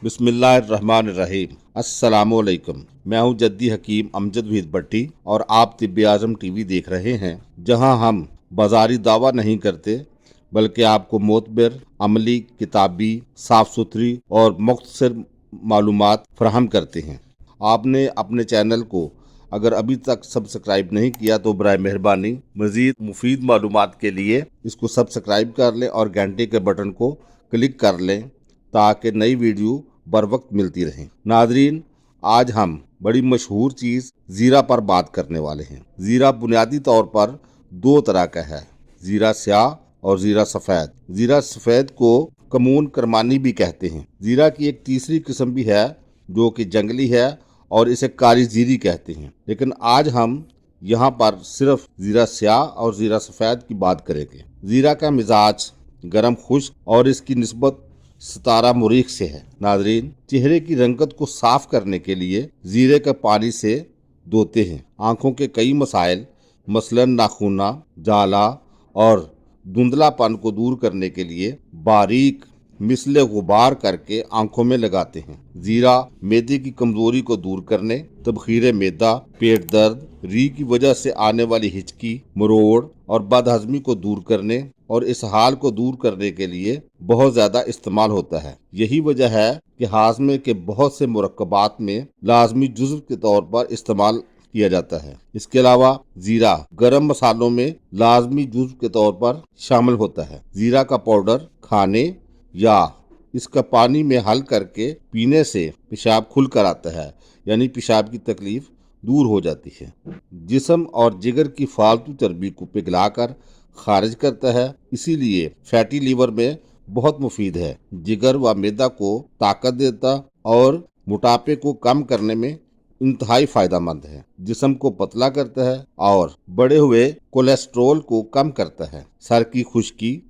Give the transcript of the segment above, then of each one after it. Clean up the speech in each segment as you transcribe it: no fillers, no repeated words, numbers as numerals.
बिस्मिल्लाहिर्रहमानिर्रहीम। अस्सलामुअलैकुम। मैं हूं जद्दी हकीम अमजद वहीद भट्टी और आप तिब्बे आज़म टीवी देख रहे हैं, जहां हम बाजारी दावा नहीं करते बल्कि आपको मोतबर, अमली, किताबी, साफ सुथरी और मुख्तसर मालूमात फराहम करते हैं। आपने अपने चैनल को अगर अभी तक सब्सक्राइब नहीं किया तो बराए मेहरबानी मज़ीद मुफीद मालूमात के लिए इसको सब्सक्राइब कर लें और घंटे के बटन को क्लिक कर लें ताकि नई वीडियो बर वक्त मिलती रहें। नादरीन, आज हम बड़ी मशहूर चीज़ ज़ीरा पर बात करने वाले हैं। ज़ीरा बुनियादी तौर पर दो तरह का है, ज़ीरा स्याह और ज़ीरा सफ़ेद। ज़ीरा सफ़ेद को कमून करमानी भी कहते हैं। ज़ीरा की एक तीसरी किस्म भी है जो कि जंगली है और इसे कारी ज़ीरी कहते हैं, लेकिन आज हम यहाँ पर सिर्फ ज़ीरा स्याह और ज़ीरा सफ़ेद की बात करेंगे। ज़ीरा का मिजाज गर्म खुश्क और इसकी निस्बत सितारा मुरीख से है। नाजरीन, चेहरे की रंगत को साफ करने के लिए जीरे के पानी से धोते हैं। आंखों के कई मसाइल मसलन नाखूना, जाला और धुंधलापन को दूर करने के लिए बारीक मिसले गुबार करके आंखों में लगाते हैं। जीरा मैदे की कमजोरी को दूर करने, तबखीर मैदा, पेट दर्द, री की वजह से आने वाली हिचकी, मरोड़ और बदहजमी को दूर करने और इस हाल को दूर करने के लिए बहुत ज्यादा इस्तेमाल होता है। यही वजह है कि हाजमे के बहुत से मुरक्कबात में लाजमी जुज़्व के तौर पर इस्तेमाल किया जाता है। इसके अलावा जीरा गरम मसालों में लाजमी जुज़्व के तौर पर शामिल होता है। जीरा का पाउडर खाने या इसका पानी में हल करके पीने से पेशाब खुल कर आता है, यानी पेशाब की तकलीफ दूर हो जाती है। जिस्म और जिगर की फालतू चर्बी को पिघलाकर खारिज करता है, इसीलिए फैटी लीवर में बहुत मुफीद है। जिगर व मैदा को ताकत देता और मोटापे को कम करने में इंतहाई फायदेमंद है। जिस्म को पतला करता है और बढ़े हुए कोलेस्ट्रॉल को कम करता है। सर की खुश्की,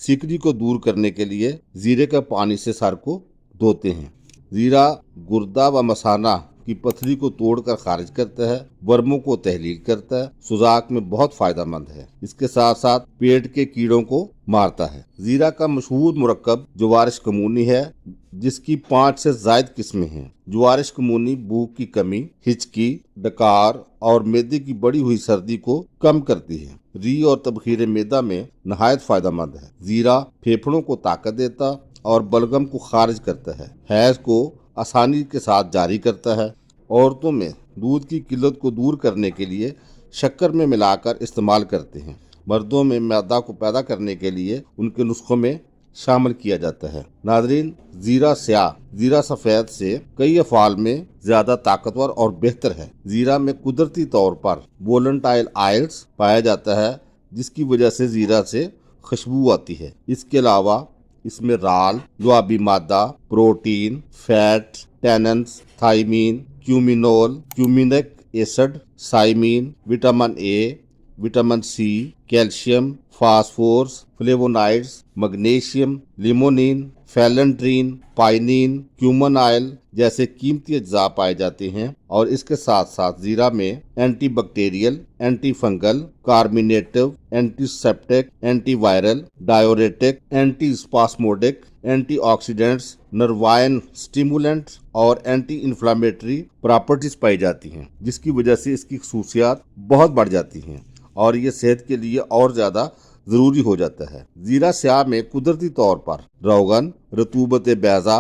सिकरी को दूर करने के लिए जीरे के पानी से सर को धोते हैं। जीरा गुर्दा व मसाना की पथरी को तोड़कर खारिज करता है, वर्मों को तहलील करता है, सुजाक में बहुत फायदेमंद है। इसके साथ साथ पेट के कीड़ों को मारता है। जीरा का मशहूर मुरक्कब जवारिश कमूनी है, जिसकी 5 से ज़ायद किस्में हैं। जवारिश कमूनी भूख की कमी, हिचकी, डकार और मैदे की बढ़ी हुई सर्दी को कम करती है। री और तबखीर मैदा में नहायत फायदेमंद है। जीरा फेफड़ों को ताकत देता और बलगम को खारिज करता है। हैज को आसानी के साथ जारी करता है। औरतों में दूध की किल्लत को दूर करने के लिए शक्कर में मिलाकर इस्तेमाल करते हैं। मर्दों में मैदा को पैदा करने के लिए उनके नुस्खों में शामिल किया जाता है। नादरीन, जीरा स्याह जीरा सफ़ेद से कई अफ़ाल में ज़्यादा ताकतवर और बेहतर है। जीरा में कुदरती तौर पर वोलेंटाइल आयल्स पाया जाता है, जिसकी वजह से जीरा से खुशबू आती है। इसके अलावा इसमें राल, लुआबी मादा, protein, fat, tannins, thiamine, cuminol, cuminic acid, cymene, vitamin A, vitamin C, calcium, phosphorus, flavonoids, magnesium, limonene, phellandrene, pinene, cumin oil जैसे कीमती अज्जा पाए जाते हैं। और इसके साथ साथ जीरा में anti bacterial, anti fungal, carminative, antiseptic, antiviral, diuretic, anti spasmodic, antioxidants, nervine stimulant और एंटी इन्फ्लामेटरी प्रॉपर्टीज पाई जाती हैं, जिसकी वजह से इसकी खसूसियात बहुत बढ़ जाती हैं और ये सेहत के लिए और ज्यादा जरूरी हो जाता है। जीरा स्याह में कुदरती तौर पर रोगन, रतूबत बैजा,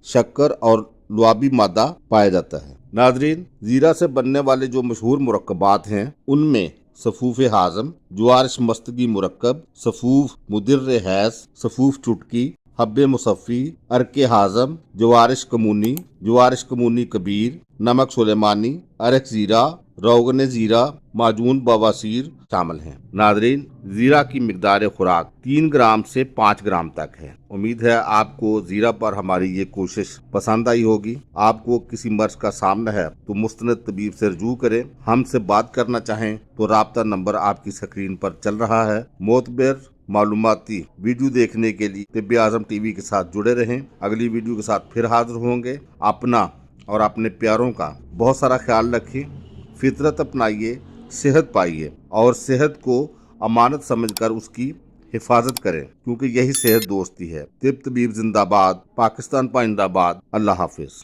शक्कर और लुआबी मादा पाया जाता है। नादरीन, जीरा से बनने वाले जो मशहूर मुरक्कबात हैं, उनमें सफूफ हाजम, जवारिश मस्तगी मुरक्कब, सफूफ मुदिर्र हैस, सफूफ चुटकी, हब्बे मुसफ़ी, अरके हाजम, जवारिश कमूनी कबीर, नमक सुलेमानी, अरक जीरा, रोगन जीरा, माजून बवासीर शामिल हैं। नादरीन, जीरा की मिकदार खुराक 3 ग्राम से 5 ग्राम तक है। उम्मीद है आपको जीरा पर हमारी ये कोशिश पसंद आई होगी। आपको किसी मर्ज का सामना है तो मुस्तनद तबीब से रजू करें। हमसे बात करना चाहें तो राब्ता नंबर आपकी स्क्रीन पर चल रहा है। मोतबर मालूमाती वीडियो देखने के लिए तिब्बे आज़म टीवी के साथ जुड़े रहें। अगली वीडियो के साथ फिर हाजिर होंगे। अपना और अपने प्यारों का बहुत सारा ख्याल रखें। फितरत अपनाइए, सेहत पाइए और सेहत को अमानत समझकर उसकी हिफाजत करें, क्योंकि यही सेहत दोस्ती है। तिब तबीब जिंदाबाद, पाकिस्तान पाइंदाबाद। अल्लाह हाफिज।